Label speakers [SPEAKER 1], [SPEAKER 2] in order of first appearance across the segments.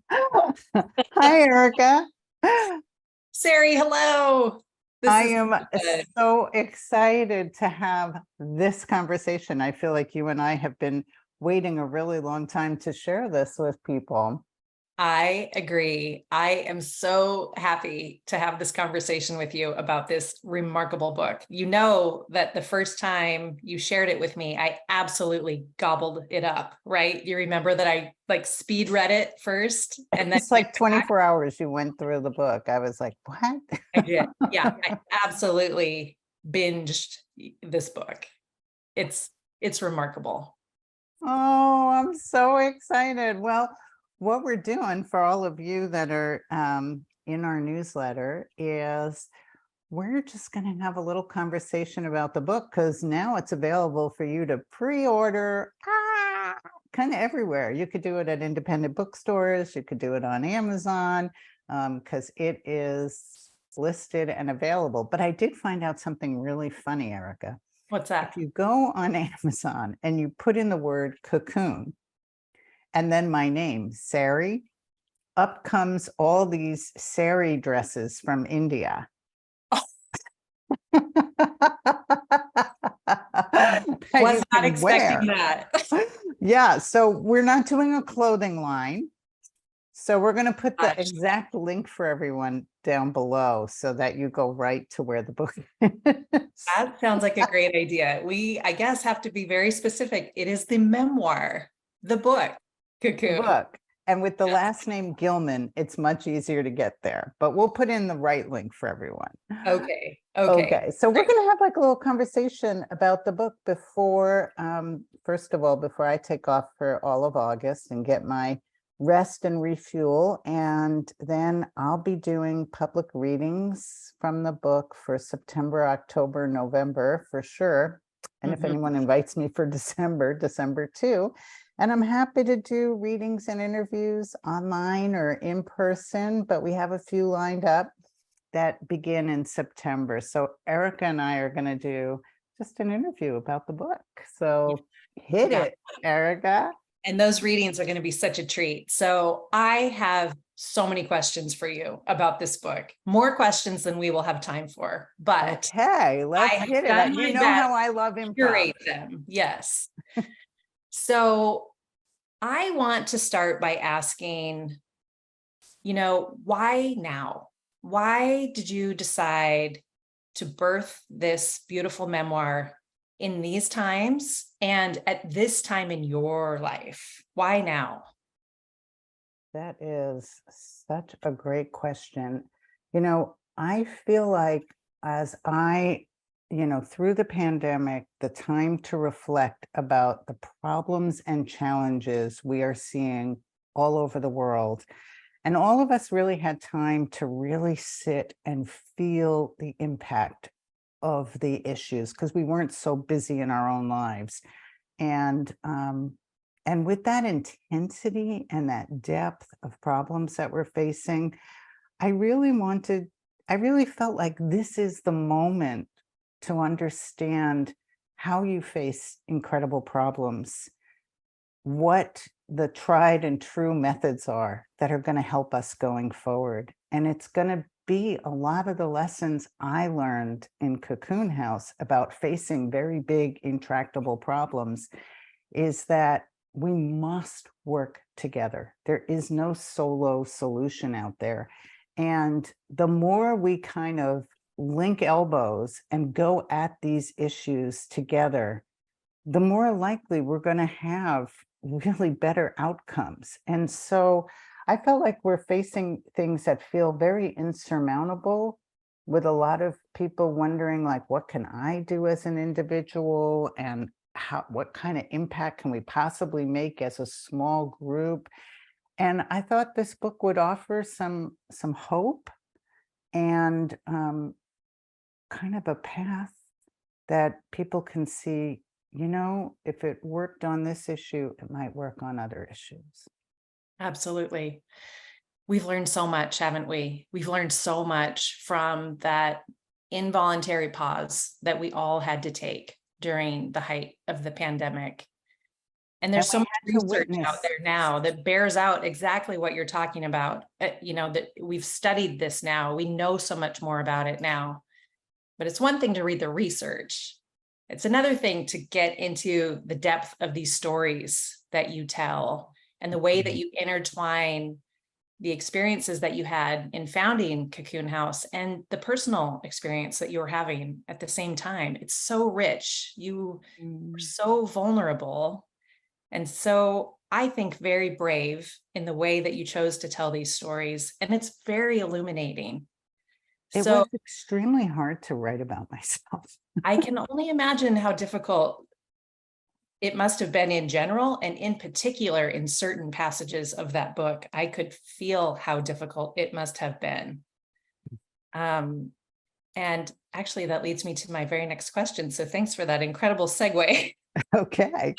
[SPEAKER 1] Hi, Erica.
[SPEAKER 2] Sari, hello. This
[SPEAKER 1] I
[SPEAKER 2] is
[SPEAKER 1] am
[SPEAKER 2] good.
[SPEAKER 1] so excited to have this conversation. I feel like you and I have been waiting a really long time to share this with people.
[SPEAKER 2] I agree. I am so happy to have this conversation with you about this remarkable book. You know that the first time you shared it with me, I absolutely gobbled it up, right? You remember that I like speed read it first and then
[SPEAKER 1] It's
[SPEAKER 2] went
[SPEAKER 1] like
[SPEAKER 2] back?
[SPEAKER 1] 24 hours you went through the book. I was like, what?
[SPEAKER 2] I did. Yeah, I absolutely binged this book. It's it's remarkable.
[SPEAKER 1] Oh, I'm so excited. Well, what we're doing for all of you that are in our newsletter is we're just going to have a little conversation about the book because now it's available for you to pre-order kind of everywhere. You could do it at independent bookstores. You could do it on Amazon because it is listed and available. But I did find out something really funny, Erica.
[SPEAKER 2] What's
[SPEAKER 1] If
[SPEAKER 2] that?
[SPEAKER 1] you go on Amazon and you put in the word cocoon and then my name, Sari, up comes all these sari dresses from India. That
[SPEAKER 2] Was
[SPEAKER 1] you
[SPEAKER 2] not
[SPEAKER 1] can
[SPEAKER 2] expecting
[SPEAKER 1] wear.
[SPEAKER 2] that.
[SPEAKER 1] Yeah, so we're not doing a clothing line. So we're going to put the
[SPEAKER 2] Gosh.
[SPEAKER 1] exact link for everyone down below so that you go right to where the book is.
[SPEAKER 2] That sounds like a great idea. We, I guess, have to be very specific. It is the memoir, the book,
[SPEAKER 1] The
[SPEAKER 2] Cocoon.
[SPEAKER 1] book. And with the
[SPEAKER 2] Yes.
[SPEAKER 1] last name Gilman, it's much easier to get there, but we'll put in the right link for everyone.
[SPEAKER 2] Okay. Okay.
[SPEAKER 1] Okay, so we're
[SPEAKER 2] Great.
[SPEAKER 1] going to have like a little conversation about the book before, first of all, before I take off for all of August and get my rest and refuel. And then I'll be doing public readings from the book for September, October, November for sure. And if
[SPEAKER 2] Mhm.
[SPEAKER 1] anyone invites me for December, December too. And I'm happy to do readings and interviews online or in person, but we have a few lined up that begin in September. So Erica and I are going to do just an interview about the book. So hit
[SPEAKER 2] Yeah.
[SPEAKER 1] it, Erica.
[SPEAKER 2] And those readings are going to be such a treat. So I have so many questions for you about this book, more questions than we will have time for, but
[SPEAKER 1] Okay,
[SPEAKER 2] I
[SPEAKER 1] let's
[SPEAKER 2] have
[SPEAKER 1] hit it.
[SPEAKER 2] done
[SPEAKER 1] You
[SPEAKER 2] my
[SPEAKER 1] know
[SPEAKER 2] best
[SPEAKER 1] how I love
[SPEAKER 2] to
[SPEAKER 1] improv.
[SPEAKER 2] curate them. Yes. So I want to start by asking, why now? Why did you decide to birth this beautiful memoir in these times and at this time in your life? Why now?
[SPEAKER 1] That is such a great question. I feel like as through the pandemic, the time to reflect about the problems and challenges we are seeing all over the world. And all of us really had time to really sit and feel the impact of the issues because we weren't so busy in our own lives. And with that intensity and that depth of problems that we're facing, I really wanted, I really felt like this is the moment to understand how you face incredible problems, what the tried and true methods are that are going to help us going forward. And it's going to be a lot of the lessons I learned in Cocoon House about facing very big, intractable problems is that we must work together. There is no solo solution out there. And the more we kind of link elbows and go at these issues together, the more likely we're going to have really better outcomes. And so I felt like we're facing things that feel very insurmountable, with a lot of people wondering, like, what can I do as an individual? And what kind of impact can we possibly make as a small group? And I thought this book would offer some hope and kind of a path that people can see, if it worked on this issue, it might work on other issues.
[SPEAKER 2] Absolutely. We've learned so much, haven't we? We've learned so much from that involuntary pause that we all had to take during the height of the pandemic. And
[SPEAKER 1] And
[SPEAKER 2] there's
[SPEAKER 1] we
[SPEAKER 2] so much
[SPEAKER 1] had to
[SPEAKER 2] research out
[SPEAKER 1] witness.
[SPEAKER 2] there now that bears out exactly what you're talking about. That we've studied this now. We know so much more about it now. But it's one thing to read the research. It's another thing to get into the depth of these stories that you tell and the way that you intertwine the experiences that you had in founding Cocoon House and the personal experience that you were having at the same time. It's so rich. You were so vulnerable. And so I think very brave in the way that you chose to tell these stories. And it's very illuminating.
[SPEAKER 1] It
[SPEAKER 2] So
[SPEAKER 1] was extremely hard to write about myself.
[SPEAKER 2] I can only imagine how difficult it must have been in general, and in particular in certain passages of that book. I could feel how difficult it must have been. And actually, that leads me to my very next question. So thanks for that incredible segue.
[SPEAKER 1] Okay.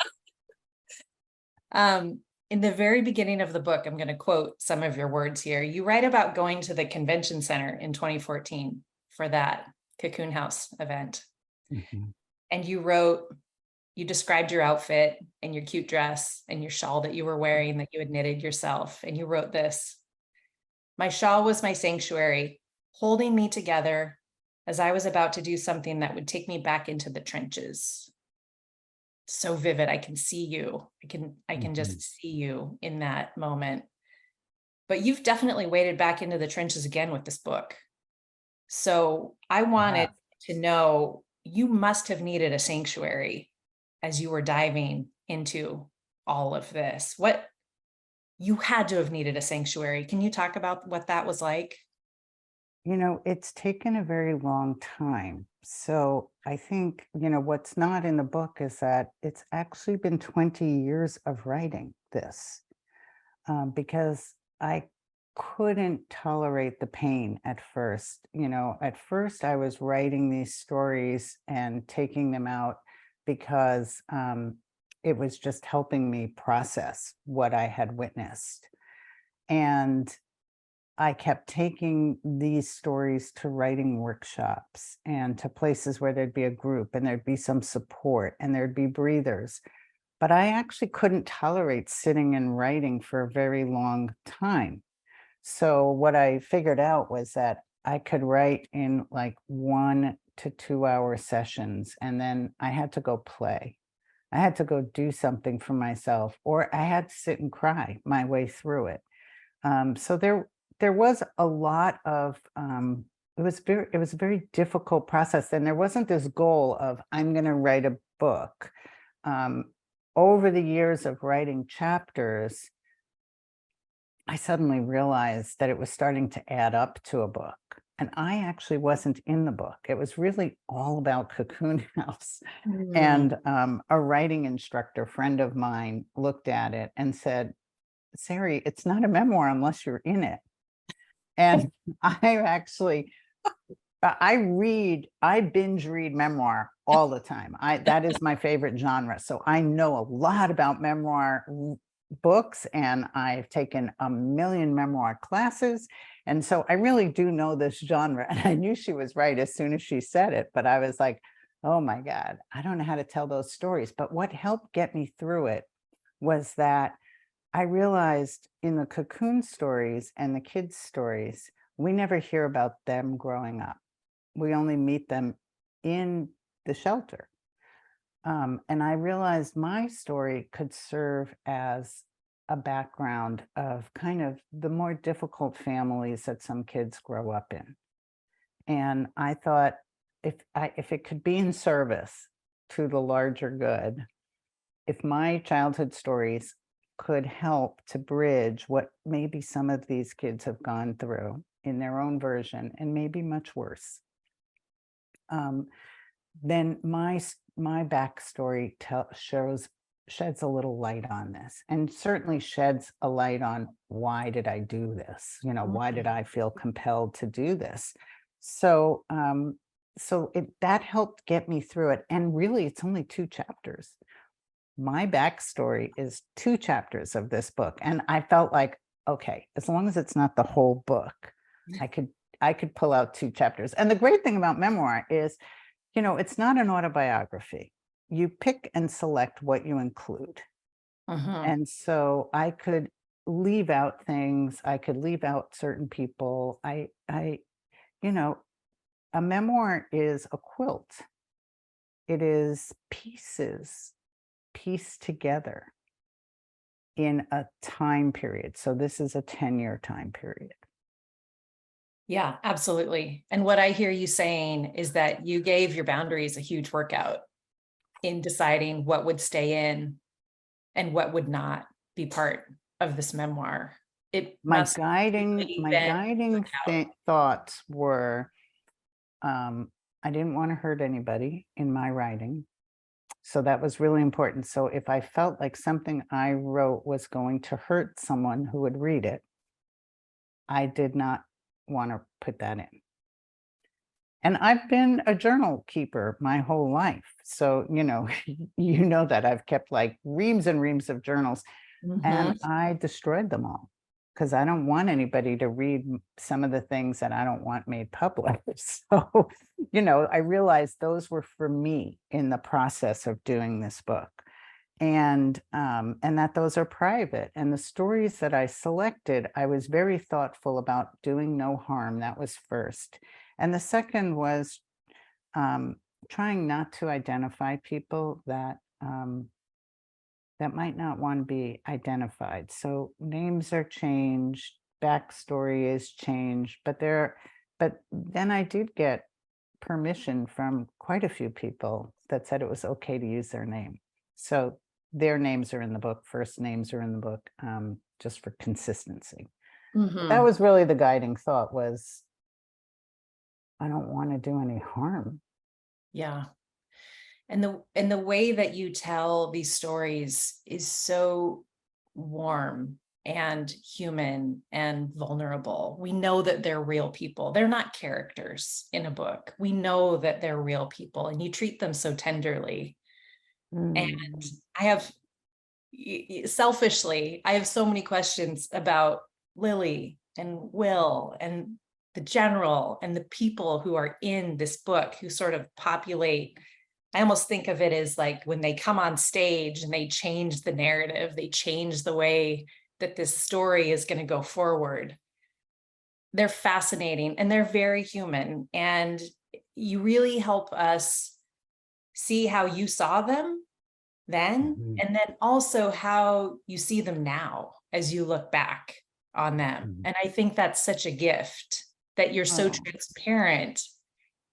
[SPEAKER 2] In the very beginning of the book, I'm going to quote some of your words here. You write about going to the convention center in 2014 for that Cocoon House event.
[SPEAKER 1] Mhm.
[SPEAKER 2] And you described your outfit and your cute dress and your shawl that you were wearing that you had knitted yourself. And you wrote this: "My shawl was my sanctuary, holding me together as I was about to do something that would take me back into the trenches." So vivid. I can see you. I can just
[SPEAKER 1] Mhm.
[SPEAKER 2] see you in that moment. But you've definitely waded back into the trenches again with this book. So I wanted
[SPEAKER 1] Yeah.
[SPEAKER 2] to know, you must have needed a sanctuary as you were diving into all of this. What You had to have needed a sanctuary. Can you talk about what that was like?
[SPEAKER 1] It's taken a very long time. So I think, what's not in the book is that it's actually been 20 years of writing this, because I couldn't tolerate the pain at first. At first I was writing these stories and taking them out because it was just helping me process what I had witnessed. And I kept taking these stories to writing workshops and to places where there'd be a group and there'd be some support and there'd be breathers. But I actually couldn't tolerate sitting and writing for a very long time. So what I figured out was that I could write in like 1 to 2 hour sessions, and then I had to go play. I had to go do something for myself, or I had to sit and cry my way through it. So there was a lot of it was a very difficult process, and there wasn't this goal of I'm going to write a book. Um, Over the years of writing chapters, I suddenly realized that it was starting to add up to a book. And I actually wasn't in the book. It was really all about Cocoon House.
[SPEAKER 2] Mm.
[SPEAKER 1] And a writing instructor friend of mine looked at it and said, Sarri, it's not a memoir unless you're in it. And I actually, I binge read memoir all the time. That is my favorite genre. So I know a lot about memoir books, and I've taken a million memoir classes. And so I really do know this genre. And I knew she was right as soon as she said it, but I was like, oh my God, I don't know how to tell those stories. But what helped get me through it was that I realized in the Cocoon stories and the kids' stories, we never hear about them growing up. We only meet them in the shelter. And I realized my story could serve as a background of kind of the more difficult families that some kids grow up in. And I thought, if it could be in service to the larger good, if my childhood stories could help to bridge what maybe some of these kids have gone through in their own version, and maybe much worse, um, then my backstory sheds a little light on this, and certainly sheds a light on why did I do this? Why did I feel compelled to do this? So that helped get me through it. And really, it's only 2 chapters. My backstory is 2 chapters of this book, and I felt like, okay, as long as it's not the whole book, I could I could pull out 2 chapters. And the great thing about memoir is, it's not an autobiography. You pick and select what you include.
[SPEAKER 2] Mhm.
[SPEAKER 1] And so I could leave out things, I could leave out certain people. You know, a memoir is a quilt. It is pieces pieced together in a time period. So this is a 10-year time period.
[SPEAKER 2] Yeah, absolutely. And what I hear you saying is that you gave your boundaries a huge workout in deciding what would stay in and what would not be part of this memoir. It
[SPEAKER 1] My
[SPEAKER 2] must
[SPEAKER 1] guiding
[SPEAKER 2] really
[SPEAKER 1] my
[SPEAKER 2] been
[SPEAKER 1] guiding
[SPEAKER 2] out.
[SPEAKER 1] thoughts were, I didn't want to hurt anybody in my writing. So that was really important. So if I felt like something I wrote was going to hurt someone who would read it, I did not want to put that in. And I've been a journal keeper my whole life. So, you know that I've kept like reams and reams of journals, and
[SPEAKER 2] Mhm.
[SPEAKER 1] I destroyed them all because I don't want anybody to read some of the things that I don't want made public. So, I realized those were for me in the process of doing this book. And that those are private. And the stories that I selected, I was very thoughtful about doing no harm. That was first. And the second was um, trying not to identify people that might not want to be identified. So names are changed, backstory is changed, but then I did get permission from quite a few people that said it was okay to use their name. So their names are in the book, first names are in the book, just for consistency. But that
[SPEAKER 2] Mhm.
[SPEAKER 1] was really the guiding thought was I don't want to do any harm.
[SPEAKER 2] Yeah. And the way that you tell these stories is so warm and human and vulnerable. We know that they're real people. They're not characters in a book. We know that they're real people and you treat them so tenderly. And
[SPEAKER 1] Mm.
[SPEAKER 2] I have selfishly, I have so many questions about Lily and Will and the general and the people who are in this book who sort of populate. I almost think of it as like when they come on stage and they change the narrative, they change the way that this story is going to go forward. They're fascinating and they're very human. And you really help us see how you saw them then,
[SPEAKER 1] Mhm.
[SPEAKER 2] and then also how you see them now as you look back on them.
[SPEAKER 1] Mhm.
[SPEAKER 2] And I think that's such a gift that you're so
[SPEAKER 1] Oh,
[SPEAKER 2] transparent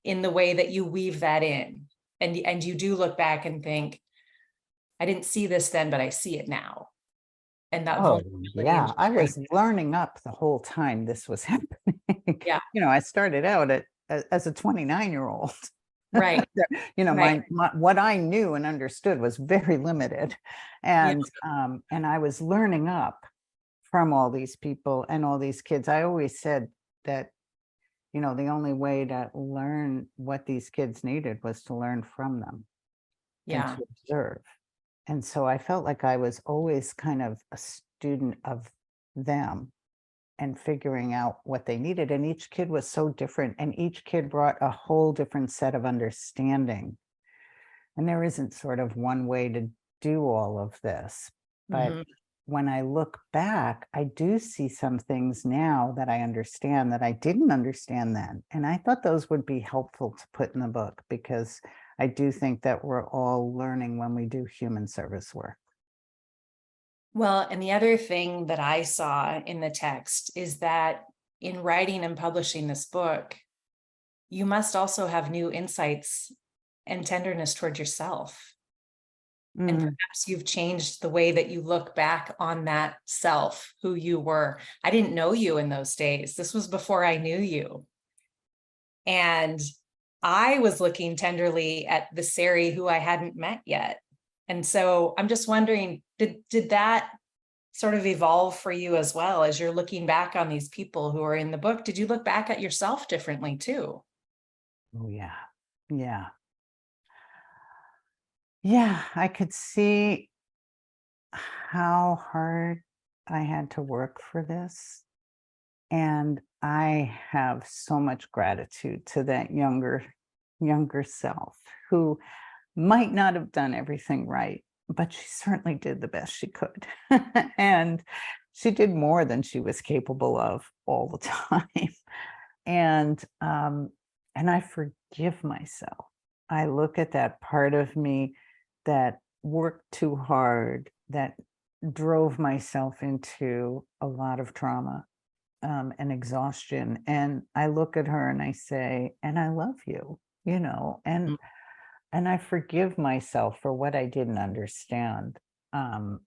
[SPEAKER 2] in the way that you weave that in. And you do look back and think, I didn't see this then, but I see it now. And that
[SPEAKER 1] oh,
[SPEAKER 2] vulnerability and
[SPEAKER 1] yeah. I
[SPEAKER 2] sharing.
[SPEAKER 1] was learning up the whole time this was happening.
[SPEAKER 2] Yeah,
[SPEAKER 1] I started out as a 29-year-old.
[SPEAKER 2] right, right.
[SPEAKER 1] What I knew and understood was very limited.
[SPEAKER 2] Yeah,
[SPEAKER 1] And I was learning up from all these people and all these kids. I always said that, the only way to learn what these kids needed was to learn from them and
[SPEAKER 2] yeah.
[SPEAKER 1] to observe. And so I felt like I was always kind of a student of them and figuring out what they needed. And each kid was so different, and each kid brought a whole different set of understanding. And there isn't sort of one way to do all of this. But
[SPEAKER 2] Mhm.
[SPEAKER 1] when I look back, I do see some things now that I understand that I didn't understand then. And I thought those would be helpful to put in the book because I do think that we're all learning when we do human service work.
[SPEAKER 2] Well, and the other thing that I saw in the text is that in writing and publishing this book, you must also have new insights and tenderness toward yourself. And
[SPEAKER 1] Mm.
[SPEAKER 2] perhaps you've changed the way that you look back on that self, who you were. I didn't know you in those days. This was before I knew you. And I was looking tenderly at the Sarri who I hadn't met yet. And so I'm just wondering, did that sort of evolve for you as well as you're looking back on these people who are in the book? Did you look back at yourself differently too?
[SPEAKER 1] Oh, yeah. Yeah. Yeah. I could see how hard I had to work for this. And I have so much gratitude to that younger self who might not have done everything right, but she certainly did the best she could. And she did more than she was capable of all the time. And I forgive myself. I look at that part of me that worked too hard, that drove myself into a lot of trauma and exhaustion. And I look at her and I say, and I love you,
[SPEAKER 2] Mm.
[SPEAKER 1] and I forgive myself for what I didn't understand um,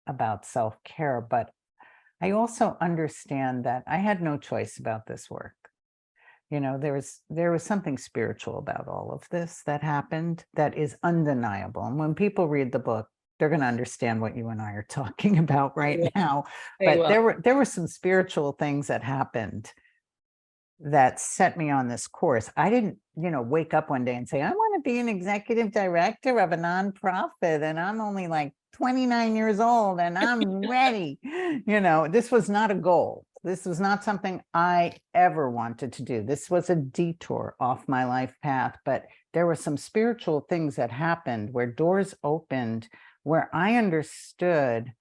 [SPEAKER 1] about self-care. But I also understand that I had no choice about this work. There was something spiritual about all of this that happened that is undeniable. And when people read the book, they're going to understand what you and I are talking about
[SPEAKER 2] They
[SPEAKER 1] right
[SPEAKER 2] will.
[SPEAKER 1] now.
[SPEAKER 2] They
[SPEAKER 1] But
[SPEAKER 2] will.
[SPEAKER 1] there were some spiritual things that happened that set me on this course. I didn't, wake up one day and say, I want to be an executive director of a nonprofit, and I'm only like 29 years old and I'm ready. This was not a goal. This was not something I ever wanted to do. This was a detour off my life path, but there were some spiritual things that happened where doors opened, where I understood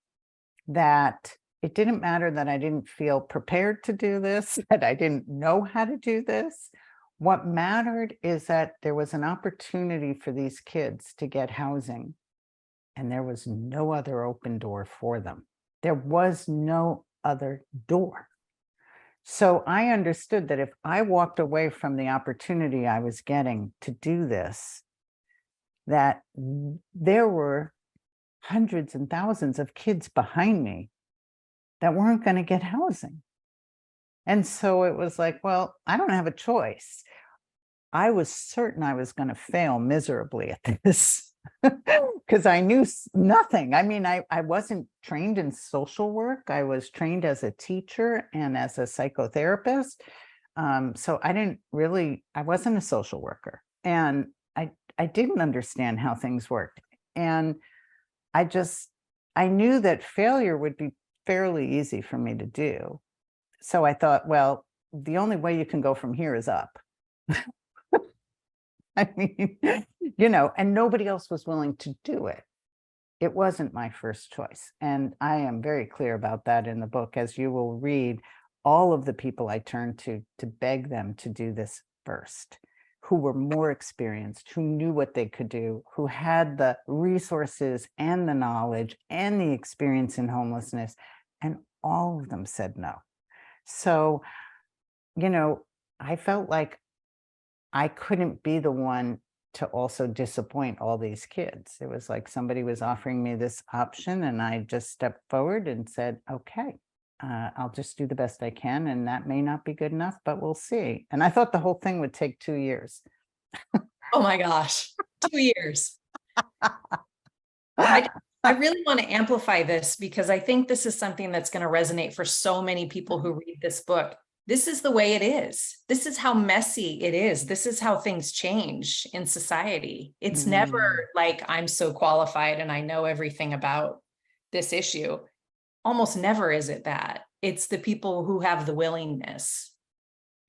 [SPEAKER 1] that it didn't matter that I didn't feel prepared to do this, that I didn't know how to do this. What mattered is that there was an opportunity for these kids to get housing, and there was no other open door for them. There was no other door. So I understood that if I walked away from the opportunity I was getting to do this, that there were hundreds and thousands of kids behind me that weren't going to get housing. And so it was like, well, I don't have a choice. I was certain I was going to fail miserably at this because I knew nothing. I mean, I wasn't trained in social work. I was trained as a teacher and as a psychotherapist. So I wasn't a social worker. And I didn't understand how things worked. And I knew that failure would be fairly easy for me to do. So I thought, well, the only way you can go from here is up. I mean, and nobody else was willing to do it. It wasn't my first choice. And I am very clear about that in the book, as you will read all of the people I turned to beg them to do this first, who were more experienced, who knew what they could do, who had the resources and the knowledge and the experience in homelessness. And all of them said no. So, I felt like I couldn't be the one to also disappoint all these kids. It was like somebody was offering me this option, and I just stepped forward and said, okay, I'll just do the best I can. And that may not be good enough, but we'll see. And I thought the whole thing would take 2 years.
[SPEAKER 2] Oh my gosh, 2 years. I really want to amplify this because I think this is something that's going to resonate for so many people who read this book. This is the way it is. This is how messy it is. This is how things change in society. It's never like I'm so qualified and I know everything about this issue. Almost never is it that. It's the people who have the willingness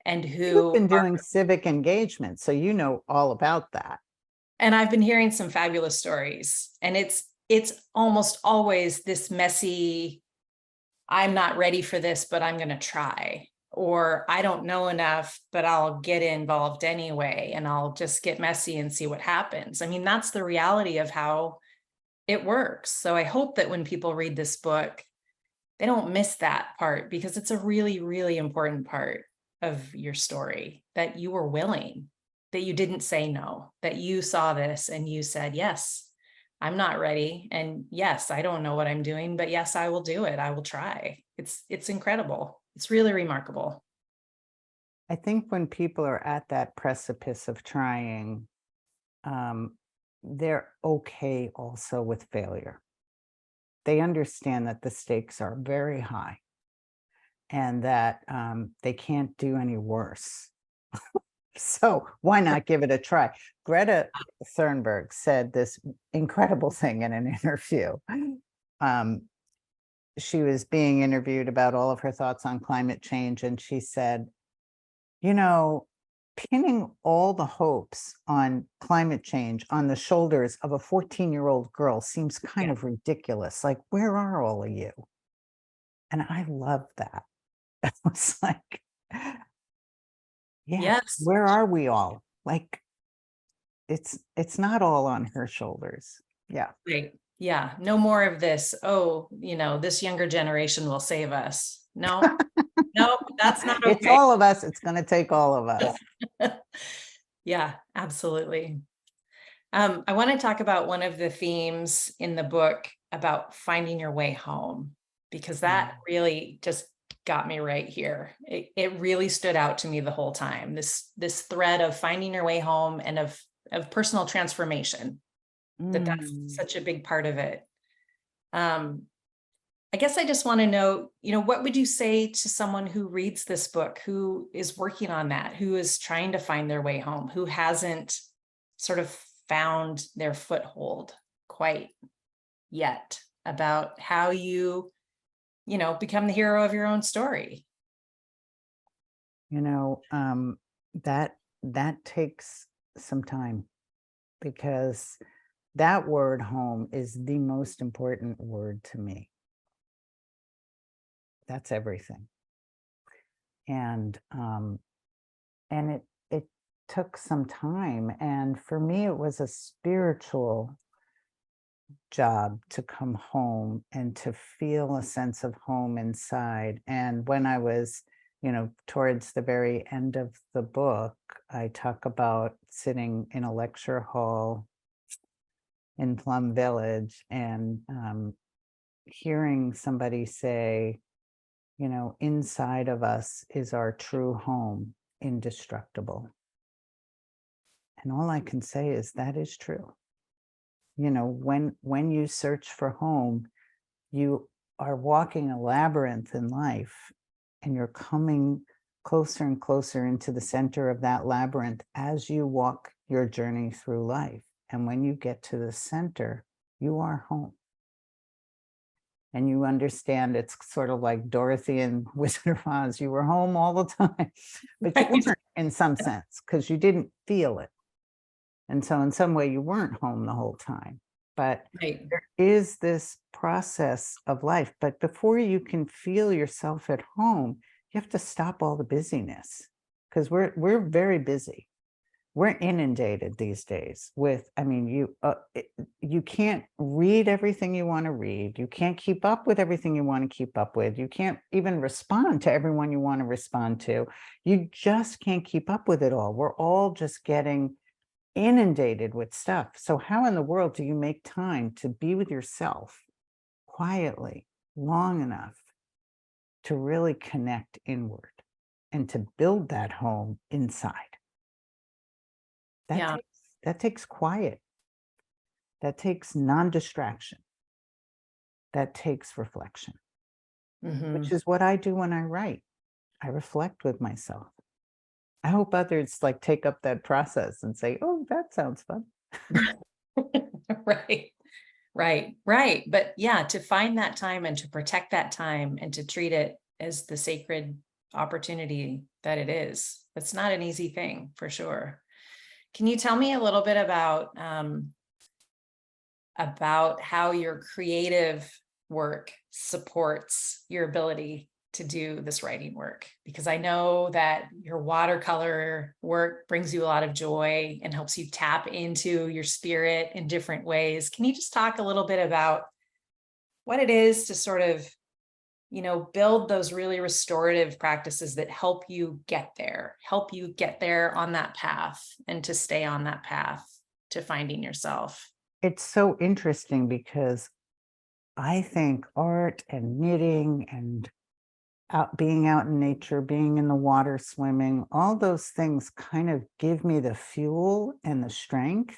[SPEAKER 2] and
[SPEAKER 1] You've
[SPEAKER 2] who
[SPEAKER 1] been
[SPEAKER 2] are,
[SPEAKER 1] doing civic engagement, so you know all about that.
[SPEAKER 2] and I've been hearing some fabulous stories, and it's almost always this messy, I'm not ready for this, but I'm going to try. Or I don't know enough, but I'll get involved anyway, and I'll just get messy and see what happens. I mean, that's the reality of how it works. So I hope that when people read this book, they don't miss that part, because it's a really, really important part of your story, that you were willing, that you didn't say no, that you saw this and you said, yes, I'm not ready. And yes, I don't know what I'm doing, but yes, I will do it. I will try. It's incredible. It's really remarkable.
[SPEAKER 1] I think when people are at that precipice of trying, they're okay also with failure. They understand that the stakes are very high and that they can't do any worse. So why not give it a try? Greta Thunberg said this incredible thing in an interview. Um, she was being interviewed about all of her thoughts on climate change, and she said, you know, pinning all the hopes on climate change on the shoulders of a 14-year-old girl seems kind
[SPEAKER 2] Yeah.
[SPEAKER 1] of ridiculous. Like, where are all of you? And I love that. It was like, yeah,
[SPEAKER 2] Yes.
[SPEAKER 1] where are we all? Like, it's not all on her shoulders. Yeah.
[SPEAKER 2] Right. Yeah. No more of this. Oh, this younger generation will save us. No, no, that's not
[SPEAKER 1] It's
[SPEAKER 2] okay.
[SPEAKER 1] all of us. It's going to take all of us.
[SPEAKER 2] Yeah, absolutely. I want to talk about one of the themes in the book about finding your way home, because that really just got me right here. It really stood out to me the whole time. This thread of finding your way home and of personal transformation, that's
[SPEAKER 1] Mm.
[SPEAKER 2] such a big part of it. Um, I guess I just want to know, what would you say to someone who reads this book, who is working on that, who is trying to find their way home, who hasn't sort of found their foothold quite yet, about how become the hero of your own story?
[SPEAKER 1] You know, that that takes some time, because that word home is the most important word to me. That's everything. And it took some time. And for me, it was a spiritual job to come home and to feel a sense of home inside. And when I was, towards the very end of the book, I talk about sitting in a lecture hall in Plum Village and hearing somebody say, inside of us is our true home, indestructible. And all I can say is that is true. When you search for home, you are walking a labyrinth in life, and you're coming closer and closer into the center of that labyrinth as you walk your journey through life. And when you get to the center, you are home. And you understand, it's sort of like Dorothy and Wizard of Oz. You were home all the time, but you
[SPEAKER 2] Right.
[SPEAKER 1] weren't, in some sense, because you didn't feel it. And so in some way you weren't home the whole time. But
[SPEAKER 2] Right.
[SPEAKER 1] there is this process of life. But before you can feel yourself at home, you have to stop all the busyness, because we're very busy. We're inundated these days with, I mean, you can't read everything you want to read. You can't keep up with everything you want to keep up with. You can't even respond to everyone you want to respond to. You just can't keep up with it all. We're all just getting inundated with stuff. So how in the world do you make time to be with yourself quietly long enough to really connect inward and to build that home inside? That
[SPEAKER 2] Yeah.
[SPEAKER 1] takes that takes quiet. That takes non-distraction. That takes reflection, which
[SPEAKER 2] Hmm.
[SPEAKER 1] is what I do when I write. I reflect with myself. I hope others like take up that process and say, "Oh, that sounds fun."
[SPEAKER 2] Right. Right. Right. But yeah, to find that time and to protect that time and to treat it as the sacred opportunity that it is, that's not an easy thing, for sure. Can you tell me a little bit about how your creative work supports your ability to do this writing work? Because I know that your watercolor work brings you a lot of joy and helps you tap into your spirit in different ways. Can you just talk a little bit about what it is to sort of, build those really restorative practices that help you get there on that path and to stay on that path to finding yourself?
[SPEAKER 1] It's so interesting because I think art and knitting and being out in nature, being in the water, swimming, all those things kind of give me the fuel and the strength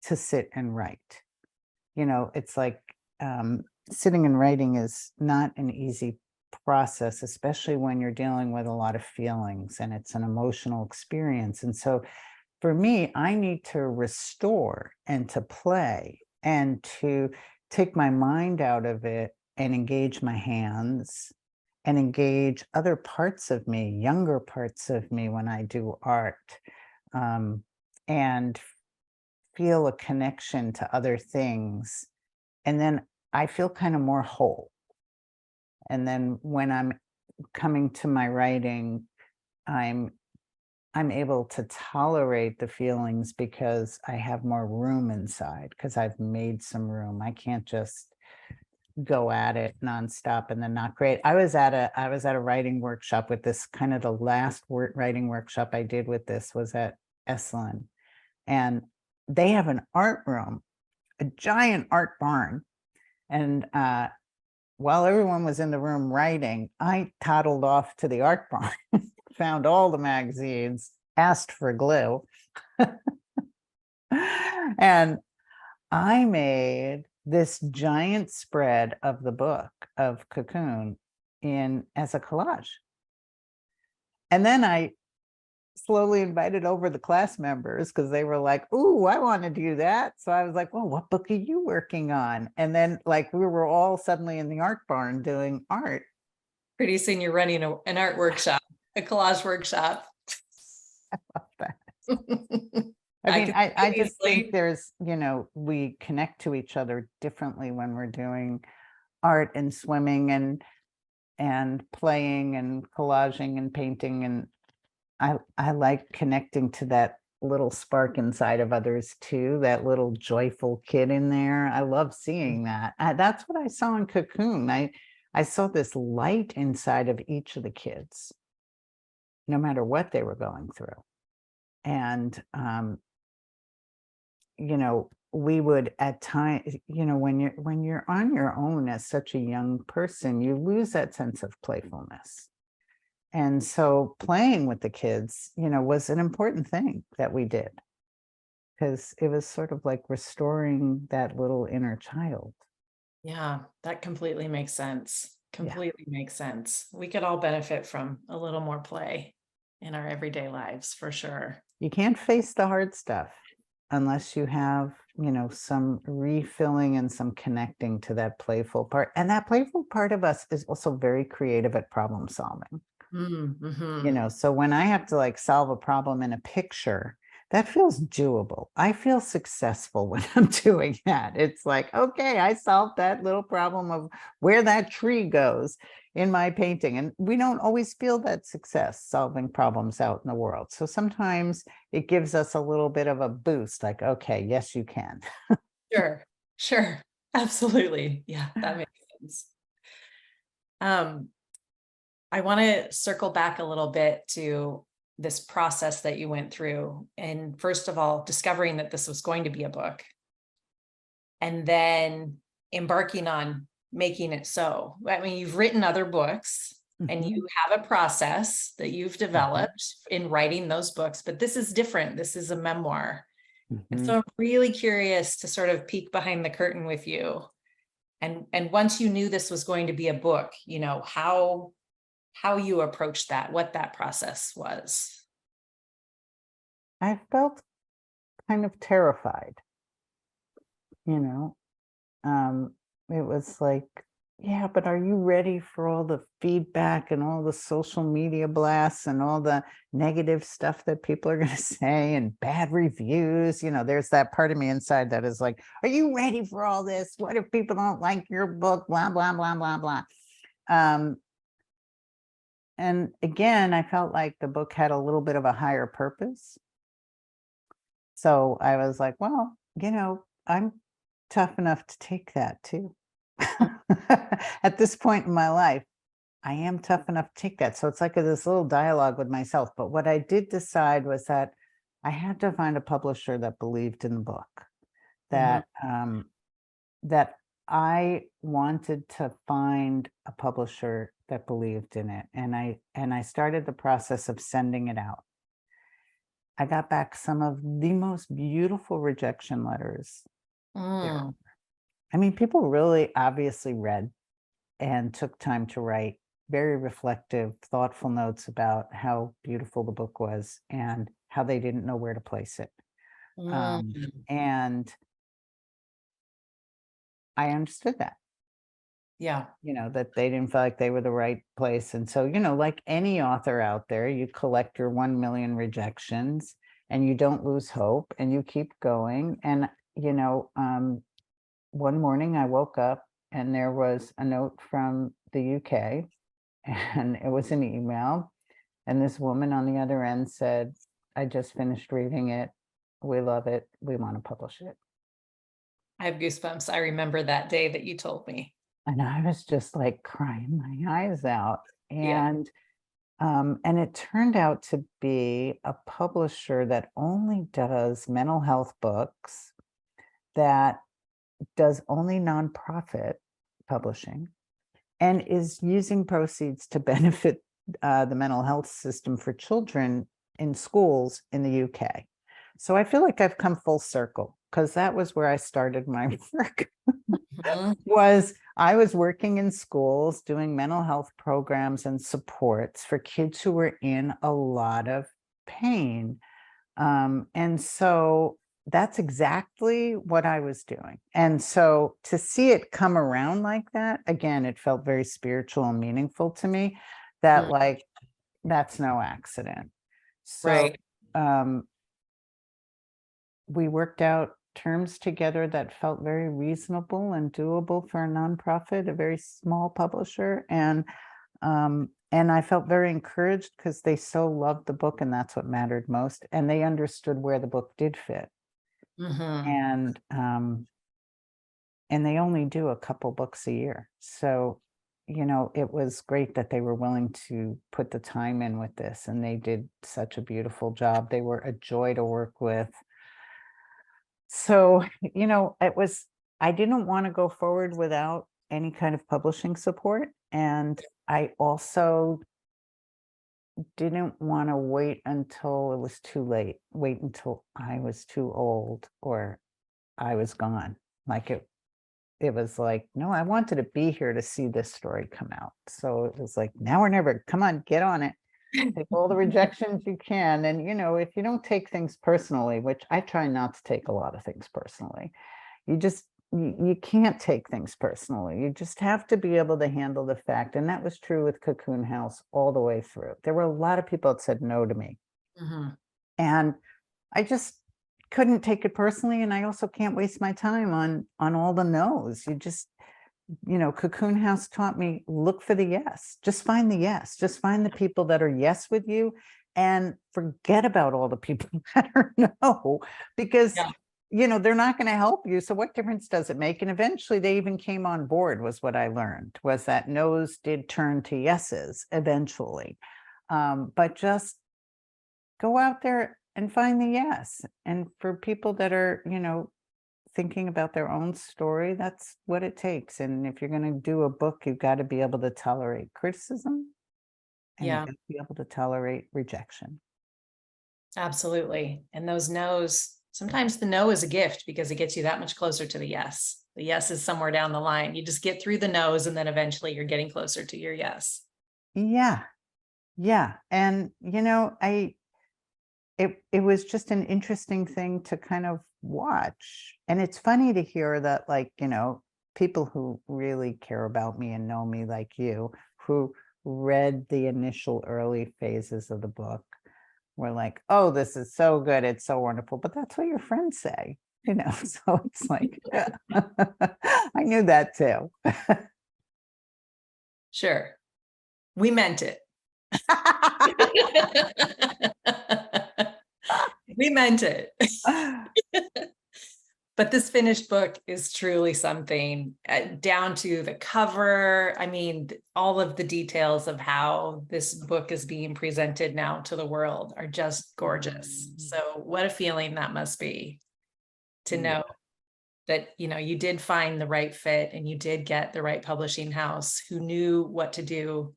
[SPEAKER 1] to sit and write. It's like, sitting and writing is not an easy process, especially when you're dealing with a lot of feelings and it's an emotional experience. And so for me, I need to restore and to play and to take my mind out of it and engage my hands and engage other parts of me, younger parts of me when I do art, and feel a connection to other things. And then I feel kind of more whole. And then when I'm coming to my writing, I'm I'm able to tolerate the feelings because I have more room inside because I've made some room. I can't just go at it nonstop and then not create. I was at a writing workshop with this kind of the last writing workshop I did with this was at Esalen, and they have an art room, a giant art barn, and while everyone was in the room writing, I toddled off to the art barn, found all the magazines, asked for glue, and I made this giant spread of the book of Cocoon in as a collage. And then I slowly invited over the class members because they were like, "Ooh, I want to do that." So I was like, "Well, what book are you working on?" And then like we were all suddenly in the art barn doing art.
[SPEAKER 2] Pretty soon you're running an art workshop, a collage workshop.
[SPEAKER 1] I love that. I
[SPEAKER 2] I
[SPEAKER 1] mean,
[SPEAKER 2] can
[SPEAKER 1] I just think
[SPEAKER 2] easily.
[SPEAKER 1] there's, we connect to each other differently when we're doing art and swimming and playing and collaging and painting, and I like connecting to that little spark inside of others too, that little joyful kid in there. I love seeing that. That's what I saw in Cocoon. I saw this light inside of each of the kids, no matter what they were going through. And we would at times, when you're on your own as such a young person, you lose that sense of playfulness. And so playing with the kids, was an important thing that we did because it was sort of like restoring that little inner child.
[SPEAKER 2] Yeah, that completely makes sense.
[SPEAKER 1] Yeah.
[SPEAKER 2] Completely makes sense. We could all benefit from a little more play in our everyday lives for sure.
[SPEAKER 1] You can't face the hard stuff unless you have, some refilling and some connecting to that playful part. And that playful part of us is also very creative at problem solving.
[SPEAKER 2] Mm-hmm.
[SPEAKER 1] So when I have to like solve a problem in a picture, that feels doable. I feel successful when I'm doing that. It's like, okay, I solved that little problem of where that tree goes in my painting. And we don't always feel that success solving problems out in the world. So sometimes it gives us a little bit of a boost, like, okay, yes, you can.
[SPEAKER 2] Sure, sure. Absolutely. Yeah, that makes sense. Um, I want to circle back a little bit to this process that you went through. And first of all, discovering that this was going to be a book and then embarking on making it so. I mean, you've written other books and
[SPEAKER 1] Mhm,
[SPEAKER 2] you have a process that you've
[SPEAKER 1] mhm,
[SPEAKER 2] developed in writing those books, but this is different. This is a memoir. And
[SPEAKER 1] mhm.
[SPEAKER 2] so I'm really curious to sort of peek behind the curtain with you. And once you knew this was going to be a book, how you approached that, what that process was.
[SPEAKER 1] I felt kind of terrified, you know, it was like, yeah, but are you ready for all the feedback and all the social media blasts and all the negative stuff that people are going to say and bad reviews? There's that part of me inside that is like, are you ready for all this? What if people don't like your book? Blah, blah, blah, blah, blah. Um, and again, I felt like the book had a little bit of a higher purpose. So I was like, well, I'm tough enough to take that too. At this point in my life, I am tough enough to take that. So it's like this little dialogue with myself. But what I did decide was that I had to find a publisher that believed in the book,
[SPEAKER 2] Mhm.
[SPEAKER 1] that I wanted to find a publisher that believed in it. And I started the process of sending it out. I got back some of the most beautiful rejection letters there.
[SPEAKER 2] Mm,
[SPEAKER 1] I mean, people really obviously read and took time to write very reflective, thoughtful notes about how beautiful the book was and how they didn't know where to place it.
[SPEAKER 2] mm.
[SPEAKER 1] And I understood that.
[SPEAKER 2] Yeah.
[SPEAKER 1] That they didn't feel like they were the right place. And so, like any author out there, you collect your 1 million rejections and you don't lose hope and you keep going. And, one morning I woke up and there was a note from the UK and it was an email. And this woman on the other end said, I just finished reading it. We love it. We want to publish it.
[SPEAKER 2] I have goosebumps. I remember that day that you told me.
[SPEAKER 1] And I was just like crying my eyes out.
[SPEAKER 2] Yeah.
[SPEAKER 1] And it turned out to be a publisher that only does mental health books, that does only nonprofit publishing, and is using proceeds to benefit the mental health system for children in schools in the UK. So I feel like I've come full circle because that was where I started my work.
[SPEAKER 2] Mhm.
[SPEAKER 1] I was working in schools doing mental health programs and supports for kids who were in a lot of pain. And so that's exactly what I was doing. And so to see it come around like that, again, it felt very spiritual and meaningful to me, that
[SPEAKER 2] Mm.
[SPEAKER 1] like, that's no accident. So
[SPEAKER 2] Right.
[SPEAKER 1] um, we worked out terms together that felt very reasonable and doable for a nonprofit, a very small publisher. And I felt very encouraged because they so loved the book and that's what mattered most. And they understood where the book did fit.
[SPEAKER 2] Mhm.
[SPEAKER 1] And they only do a couple books a year. So, it was great that they were willing to put the time in with this, and they did such a beautiful job. They were a joy to work with. So, I didn't want to go forward without any kind of publishing support. And I also didn't want to wait until it was too late, wait until I was too old or I was gone. Like it was like, no, I wanted to be here to see this story come out. So it was like, now or never, come on, get on it. Take all the rejections you can. And, if you don't take things personally, which I try not to take a lot of things personally, you can't take things personally. You just have to be able to handle the fact. And that was true with Cocoon House all the way through. There were a lot of people that said no to me.
[SPEAKER 2] Mhm.
[SPEAKER 1] And I just couldn't take it personally. And I also can't waste my time on all the no's. Cocoon House taught me, look for the yes. Just find the yes. Just find the people that are yes with you and forget about all the people that are no, because
[SPEAKER 2] Yeah.
[SPEAKER 1] they're not going to help you. So what difference does it make? And eventually they even came on board, was what I learned, was that no's did turn to yeses eventually. But just go out there and find the yes. And for people that are, thinking about their own story, that's what it takes. And if you're going to do a book, you've got to be able to tolerate criticism and you've
[SPEAKER 2] Yeah,
[SPEAKER 1] got to be able to tolerate rejection.
[SPEAKER 2] absolutely. And those no's, sometimes the no is a gift because it gets you that much closer to the yes. The yes is somewhere down the line. You just get through the no's and then eventually you're getting closer to your yes.
[SPEAKER 1] Yeah. Yeah. And, it was just an interesting thing to kind of watch. And it's funny to hear that, like, people who really care about me and know me, like you, who read the initial early phases of the book, were like, oh, this is so good, it's so wonderful. But that's what your friends say, so it's like, I knew that too.
[SPEAKER 2] Sure. We meant it. We meant it. But this finished book is truly something, down to the cover. I mean, all of the details of how this book is being presented now to the world are just gorgeous. So what a feeling that must be, to
[SPEAKER 1] Yeah.
[SPEAKER 2] know that, you did find the right fit and you did get the right publishing house who knew what to do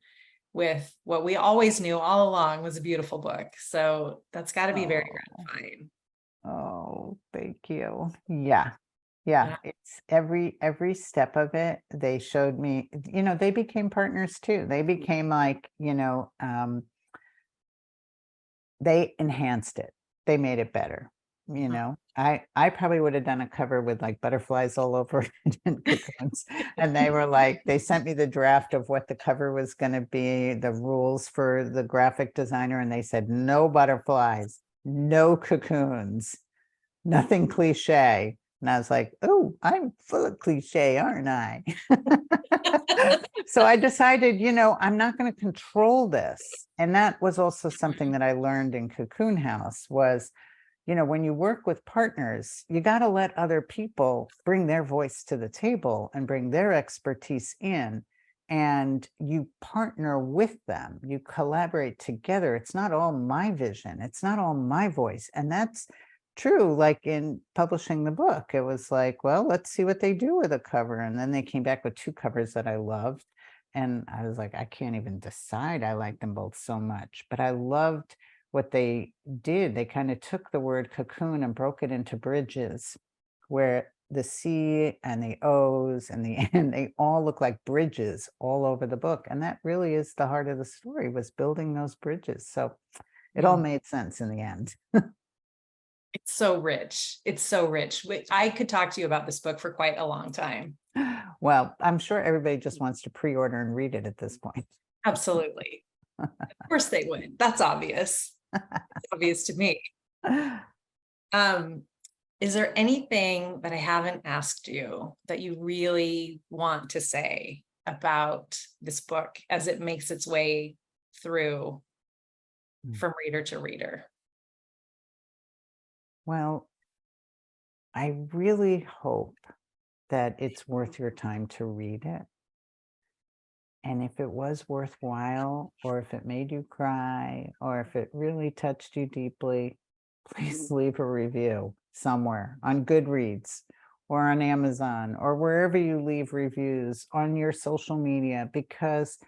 [SPEAKER 2] with what we always knew all along was a beautiful book. So that's got to be very
[SPEAKER 1] Oh.
[SPEAKER 2] gratifying.
[SPEAKER 1] Oh, thank you. Yeah. Yeah.
[SPEAKER 2] Yeah.
[SPEAKER 1] It's every step of it. They showed me, they became partners too. They became like, they enhanced it. They made it better, I probably would have done a cover with like butterflies all over it and cocoons. And they were like, they sent me the draft of what the cover was going to be, the rules for the graphic designer, and they said no butterflies, no cocoons, nothing cliche. And I was like, oh, I'm full of cliche, aren't I? So I decided, I'm not going to control this. And that was also something that I learned in Cocoon House was, when you work with partners, you got to let other people bring their voice to the table and bring their expertise in. And you partner with them, you collaborate together. It's not all my vision, it's not all my voice. And that's true. Like in publishing the book, it was like, well, let's see what they do with a cover. And then they came back with 2 covers that I loved. And I was like, I can't even decide. I like them both so much. But I loved what they did. They kind of took the word cocoon and broke it into bridges where the C and the O's and the N, they all look like bridges all over the book. And that really is the heart of the story, was building those bridges. So it all made sense in the end.
[SPEAKER 2] It's so rich. It's so rich. I could talk to you about this book for quite a long time.
[SPEAKER 1] Well, I'm sure everybody just wants to pre-order and read it at this point.
[SPEAKER 2] Absolutely. Of course they would. That's obvious. It's obvious to me. Is there anything that I haven't asked you that you really want to say about this book as it makes its way through from reader to reader?
[SPEAKER 1] Well, I really hope that it's worth your time to read it. And if it was worthwhile, or if it made you cry, or if it really touched you deeply, please leave a review somewhere on Goodreads or on Amazon or wherever you leave reviews, on your social media, because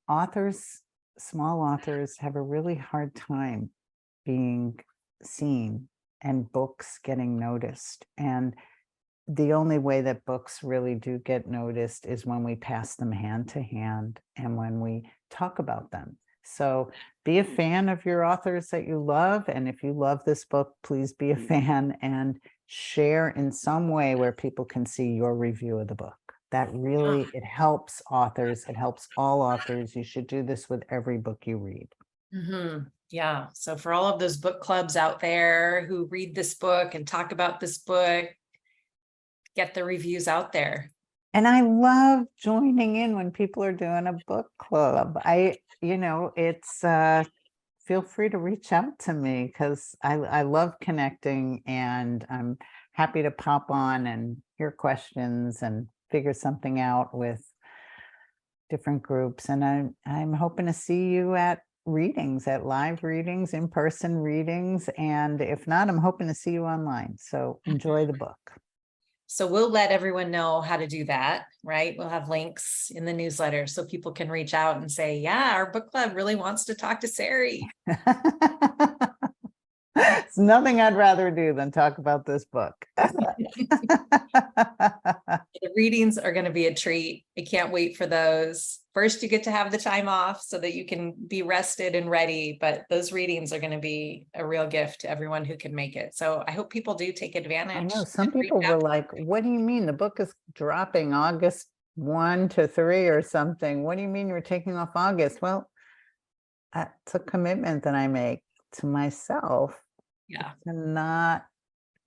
[SPEAKER 1] authors, small authors, have a really hard time being seen and books getting noticed. And the only way that books really do get noticed is when we pass them hand to hand and when we talk about them. So be a fan of your authors that you love. And if you love this book, please be a fan and share in some way where people can see your review of the book. That really, it helps authors. It helps all authors. You should do this with every book you read.
[SPEAKER 2] Yeah. So for all of those book clubs out there who read this book and talk about this book, get the reviews out there.
[SPEAKER 1] And I love joining in when people are doing a book club. It's feel free to reach out to me because I love connecting, and I'm happy to pop on and hear questions and figure something out with different groups. And I'm hoping to see you at readings, at live readings, in-person readings. And if not, I'm hoping to see you online. So enjoy the book.
[SPEAKER 2] So we'll let everyone know how to do that, right? We'll have links in the newsletter so people can reach out and say, yeah, our book club really wants to talk to Sarri.
[SPEAKER 1] It's nothing I'd rather do than talk about this book.
[SPEAKER 2] The readings are going to be a treat. I can't wait for those. First, you get to have the time off so that you can be rested and ready, but those readings are going to be a real gift to everyone who can make it. So I hope people do take advantage.
[SPEAKER 1] I know some people were like, what do you mean the book is dropping August 1 to 3 or something? What do you mean you're taking off August? Well, that's a commitment that I make to myself to not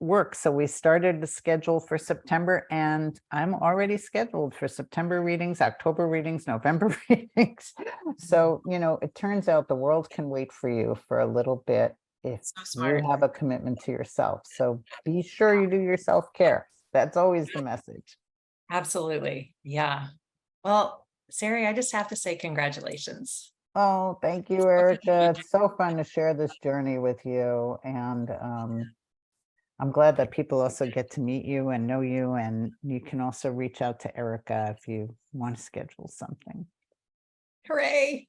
[SPEAKER 1] work. So we started the schedule for September, and I'm already scheduled for September readings, October readings, November readings. So, it turns out the world can wait for you for a little bit if you have a commitment to yourself. So be sure you do your self-care. That's always the message.
[SPEAKER 2] Absolutely. Yeah. Well, Sarri, I just have to say congratulations.
[SPEAKER 1] Oh, thank you, Erika. It's so fun to share this journey with you. And I'm glad that people also get to meet you and know you. And you can also reach out to Erika if you want to schedule something.
[SPEAKER 2] Hooray.